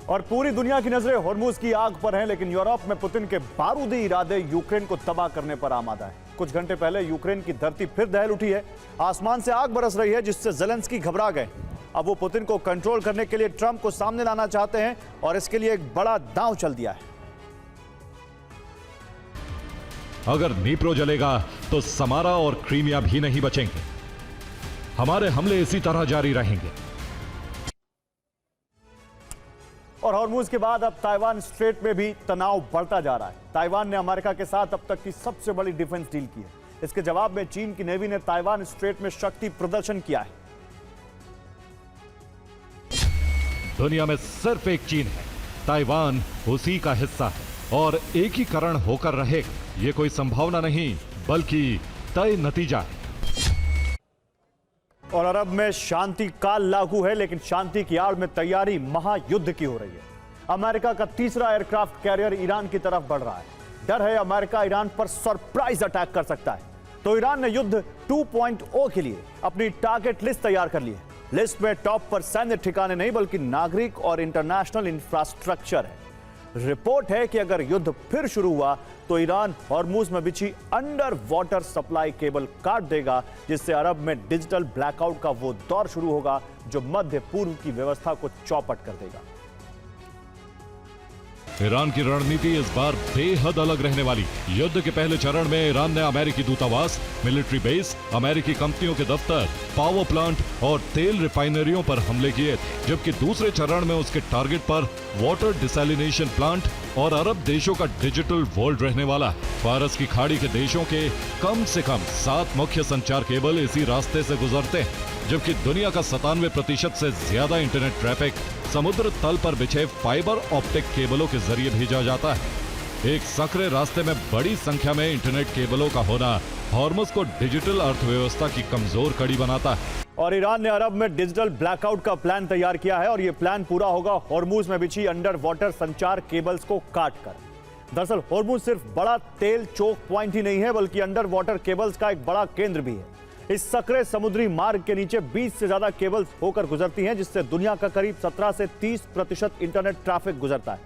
और पूरी दुनिया की नजरें हॉर्मुज की आग पर हैं, लेकिन यूरोप में पुतिन के बारूदी इरादे यूक्रेन को तबाह करने पर आमादा है। कुछ घंटे पहले यूक्रेन की धरती फिर दहल उठी है। आसमान से आग बरस रही है, जिससे ज़ेलेंस्की घबरा गए। अब वो पुतिन को कंट्रोल करने के लिए ट्रंप को सामने लाना चाहते हैं और इसके लिए एक बड़ा दांव चल दिया है। अगर नीप्रो जलेगा तो समारा और क्रीमिया भी नहीं बचेंगे। हमारे हमले इसी तरह जारी रहेंगे। और हॉर्मुज के बाद अब ताइवान स्ट्रेट में भी तनाव बढ़ता जा रहा है। ताइवान ने अमेरिका के साथ अब तक की सबसे बड़ी डिफेंस डील की है। इसके जवाब में चीन की नेवी ने ताइवान स्ट्रेट में शक्ति प्रदर्शन किया है। दुनिया में सिर्फ एक चीन है, ताइवान उसी का हिस्सा है और एकीकरण होकर रहेगा। ये कोई संभावना नहीं बल्कि तय नतीजा है। और अरब में शांति काल लागू है, लेकिन शांति की आड़ में तैयारी महायुद्ध की हो रही है। अमेरिका का तीसरा एयरक्राफ्ट कैरियर ईरान की तरफ बढ़ रहा है। डर है अमेरिका ईरान पर सरप्राइज अटैक कर सकता है। तो ईरान ने युद्ध 2.0 के लिए अपनी टारगेट लिस्ट तैयार कर ली है। लिस्ट में टॉप पर सैन्य ठिकाने नहीं बल्कि नागरिक और इंटरनेशनल इंफ्रास्ट्रक्चर है। रिपोर्ट है कि अगर युद्ध फिर शुरू हुआ तो ईरान हॉर्मुज में बिछी अंडर वाटर सप्लाई केबल काट देगा, जिससे अरब में डिजिटल ब्लैकआउट का वो दौर शुरू होगा जो मध्य पूर्व की व्यवस्था को चौपट कर देगा। ईरान की रणनीति इस बार बेहद अलग रहने वाली। युद्ध के पहले चरण में ईरान ने अमेरिकी दूतावास, मिलिट्री बेस, अमेरिकी कंपनियों के दफ्तर, पावर प्लांट और तेल रिफाइनरियों पर हमले किए, जबकि दूसरे चरण में उसके टारगेट पर वाटर डिसैलिनेशन प्लांट और अरब देशों का डिजिटल वर्ल्ड रहने वाला। फारस की खाड़ी के देशों के कम से कम 7 मुख्य संचार केबल इसी रास्ते से गुजरते हैं, जबकि दुनिया का 97% से ज्यादा इंटरनेट ट्रैफिक समुद्र तल पर बिछे फाइबर ऑप्टिक केबलों के जरिए भेजा जाता है। एक संकरे रास्ते में बड़ी संख्या में इंटरनेट केबलों का होना हॉर्मुज को डिजिटल अर्थव्यवस्था की कमजोर कड़ी बनाता है। और ईरान ने अरब में डिजिटल ब्लैकआउट का प्लान तैयार किया है और यह प्लान पूरा होगा हॉर्मुज में बिछी अंडर वाटर संचार केबल्स को काटकर। दरअसल हॉर्मुज सिर्फ बड़ा तेल चोक पॉइंट ही नहीं है, बल्कि अंडर वाटर केबल्स का एक बड़ा केंद्र भी है। इस सकरे समुद्री मार्ग के नीचे 20 से ज्यादा केबल्स होकर गुजरती हैं, जिससे दुनिया का करीब 17 से 30% इंटरनेट ट्रैफिक गुजरता है।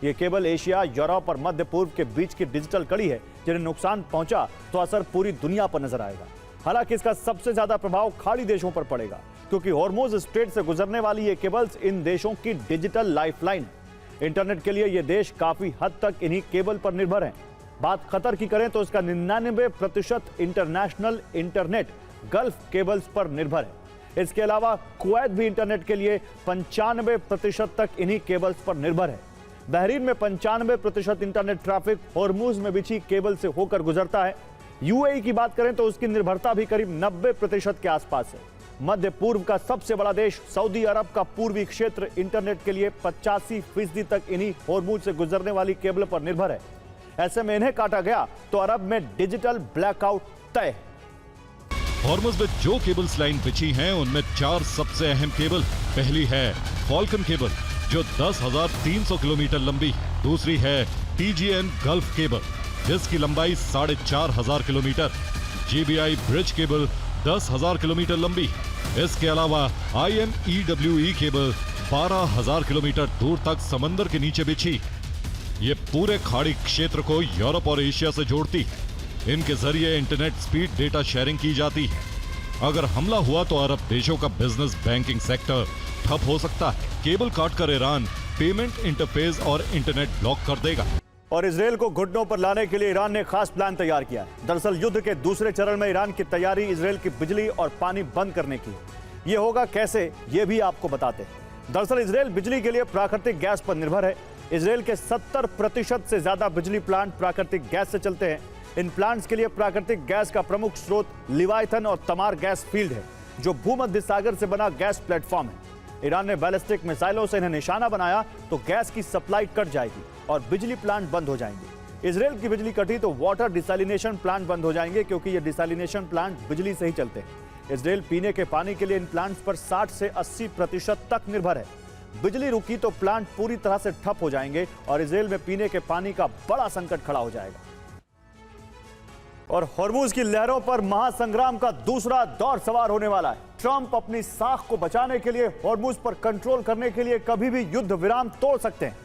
ये केबल एशिया, यूरोप और मध्य पूर्व के बीच की डिजिटल कड़ी है। जिन्हें नुकसान पहुंचा तो असर पूरी दुनिया पर नजर आएगा। हालांकि इसका सबसे ज्यादा प्रभाव खाड़ी देशों पर पड़ेगा, क्योंकि हॉर्मुज स्ट्रेट से गुजरने वाली ये केबल्स इन देशों की डिजिटल लाइफलाइन। इंटरनेट के लिए ये देश काफी हद तक इन्हीं केबल पर निर्भर हैं। बात कतर की करें तो इसका 99% इंटरनेशनल इंटरनेट गल्फ केबल्स पर निर्भर है। इसके अलावा कुवैत भी इंटरनेट के लिए 95% तक इन्हीं केबल्स पर निर्भर है। बहरीन में 95% इंटरनेट ट्रैफिक हॉर्मुज में बिछी केबल से होकर गुजरता है। यूएई की बात करें तो उसकी निर्भरता भी करीब 90% के आसपास है। मध्य पूर्व का सबसे बड़ा देश सऊदी अरब का पूर्वी क्षेत्र इंटरनेट के लिए 85% तक इन्हीं हॉर्मुज से गुजरने वाली केबल पर निर्भर है। ऐसे में इन्हें काटा गया तो अरब में डिजिटल ब्लैकआउट तय है। हॉर्मुज में जो केबल्स लाइन बिछी हैं उनमें 4 सबसे अहम केबल। पहली है फॉल्कन केबल जो 10,300 किलोमीटर लंबी। दूसरी है टीजीएन गल्फ केबल जिसकी लंबाई 4,500 किलोमीटर। जीबीआई ब्रिज केबल 10,000 किलोमीटर लंबी। इसके अलावा IMEWE केबल 12,000 किलोमीटर दूर तक समंदर के नीचे बिछी। ये पूरे खाड़ी क्षेत्र को यूरोप और एशिया से जोड़ती है। इनके जरिए इंटरनेट स्पीड डेटा शेयरिंग की जाती है। अगर हमला हुआ तो अरब देशों का बिजनेस बैंकिंग सेक्टर ठप हो सकता है। केबल काटकर ईरान पेमेंट इंटरफेस और इंटरनेट ब्लॉक कर देगा। और इजराइल को घुटनों पर लाने के लिए ईरान ने खास प्लान तैयार किया है। दरअसल युद्ध के दूसरे चरण में ईरान की तैयारी इजराइल की बिजली और पानी बंद करने की है। ये होगा कैसे, ये भी आपको बताते हैं। दरअसल इजराइल बिजली के लिए प्राकृतिक गैस पर निर्भर है। इजराइल के 70% से ज्यादा बिजली प्लांट प्राकृतिक गैस से चलते हैं। इन प्लांट्स के लिए प्राकृतिक गैस का प्रमुख स्रोत लिवायथन और तमार गैस फील्ड है, जो भूमध्य सागर से बना गैस प्लेटफॉर्म है। ईरान ने बैलिस्टिक मिसाइलों से इन्हें निशाना बनाया तो गैस की सप्लाई कट जाएगी और बिजली प्लांट बंद हो जाएंगे। इजराइल की बिजली कटी तो वाटर डिसैलिनेशन प्लांट बंद हो जाएंगे, क्योंकि ये डिसैलिनेशन प्लांट बिजली से ही चलते हैं। इजराइल पीने के पानी के लिए इन प्लांट्स पर 60 से 80% तक निर्भर है। बिजली रुकी तो प्लांट पूरी तरह से ठप हो जाएंगे और इजराइल में पीने के पानी का बड़ा संकट खड़ा हो जाएगा। और हॉर्मूज की लहरों पर महासंग्राम का दूसरा दौर सवार होने वाला है। ट्रंप अपनी साख को बचाने के लिए हॉर्मूज पर कंट्रोल करने के लिए कभी भी युद्ध विराम तोड़ सकते हैं।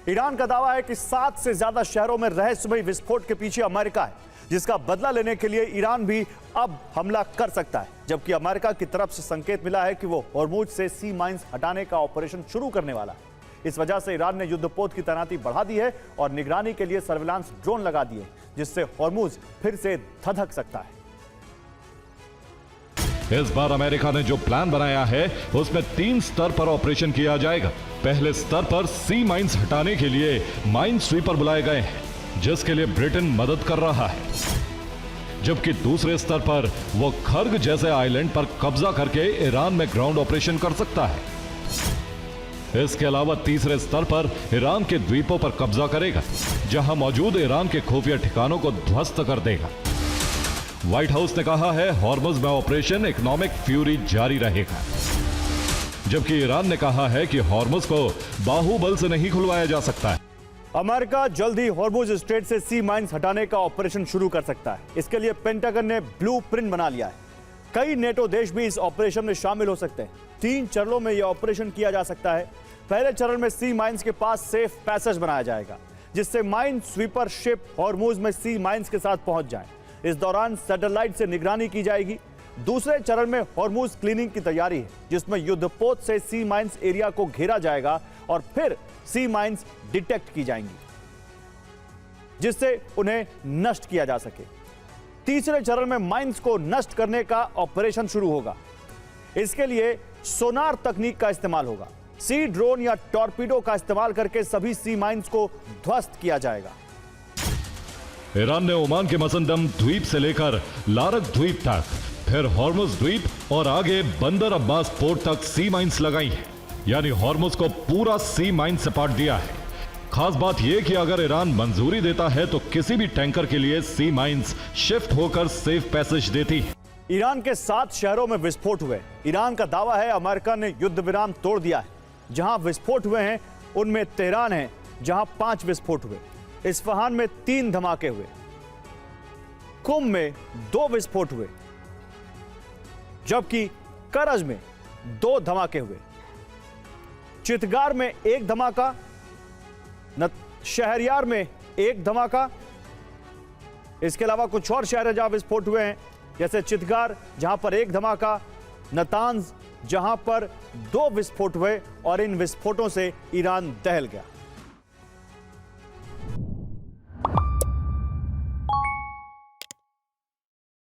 ईरान का दावा है कि 7 से ज्यादा शहरों में रहस्यमयी विस्फोट के पीछे अमेरिका है, जिसका बदला लेने के लिए ईरान भी अब हमला कर सकता है। जबकि अमेरिका की तरफ से संकेत मिला है कि वो हॉर्मूज से सी माइंस हटाने का ऑपरेशन शुरू करने वाला है। इस वजह से ईरान ने युद्धपोत की तैनाती बढ़ा दी है और निगरानी के लिए सर्विलांस ड्रोन लगा दिए, जिससे हॉर्मूज फिर से धधक सकता है। इस बार अमेरिका ने जो प्लान बनाया है उसमें 3 स्तर पर ऑपरेशन किया जाएगा। पहले स्तर पर सी माइंस हटाने के लिए माइन स्वीपर बुलाए गए हैं, जिसके लिए ब्रिटेन मदद कर रहा है। जबकि दूसरे स्तर पर वो खर्ग जैसे आइलैंड पर कब्जा करके ईरान में ग्राउंड ऑपरेशन कर सकता है। इसके अलावा तीसरे स्तर पर ईरान के द्वीपों पर कब्जा करेगा, जहां मौजूद ईरान के खुफिया ठिकानों को ध्वस्त कर देगा। व्हाइट हाउस ने कहा है हॉर्मज में ऑपरेशन इकोनॉमिक फ्यूरी जारी रहेगा, जबकि ईरान ने कहा है कि हॉर्मज को बाहुबल से नहीं खुलवाया जा सकता है। अमेरिका जल्द ही हॉर्मूज स्ट्रेट से सी माइंस हटाने का ऑपरेशन शुरू कर सकता है। इसके लिए पेंटागन ने ब्लूप्रिंट बना लिया है। कई नेटो देश भी इस ऑपरेशन में शामिल हो सकते हैं। 3 चरणों में यह ऑपरेशन किया जा सकता है। पहले चरण में सी माइंस के पास सेफ पैसेज बनाया जाएगा, जिससे माइन स्वीपर शिप हॉर्मूज में सी माइंस के साथ पहुंच जाए। इस दौरान सैटेलाइट से निगरानी की जाएगी। दूसरे चरण में हॉर्मूज क्लीनिंग की तैयारी है, जिसमें युद्धपोत से सी माइंस एरिया को घेरा जाएगा और फिर सी माइंस डिटेक्ट की जाएंगी, जिससे उन्हें नष्ट किया जा सके। तीसरे चरण में माइंस को नष्ट करने का ऑपरेशन शुरू होगा। इसके लिए सोनार तकनीक का इस्तेमाल होगा। सी ड्रोन या टॉर्पीडो का इस्तेमाल करके सभी सी माइंस को ध्वस्त किया जाएगा। ईरान ने ओमान के मसंदम द्वीप से लेकर लारक द्वीप तक, फिर हॉर्मुज द्वीप और आगे बंदर अब्बास पोर्ट तक सी माइंस लगाई है। यानी हॉर्मुज को पूरा सी माइन से पाट दिया है। खास बात यह कि अगर ईरान मंजूरी देता है तो किसी भी टैंकर के लिए सी माइंस शिफ्ट होकर सेफ पैसेज देती है। ईरान के 7 शहरों में विस्फोट हुए। ईरान का दावा है अमेरिका ने युद्ध विराम तोड़ दिया है। जहां विस्फोट हुए हैं उनमें तेहरान है, जहां 5 विस्फोट हुए। इस्फहान में 3 धमाके हुए। कुम में 2 विस्फोट हुए, जबकि करज में 2 धमाके हुए। चितगार में 1 धमाका, शहरयार में 1 धमाका। इसके अलावा कुछ और शहर जहां विस्फोट हुए हैं, जैसे चितगार जहां पर 1 धमाका, नतांज जहां पर 2 विस्फोट हुए और इन विस्फोटों से ईरान दहल गया।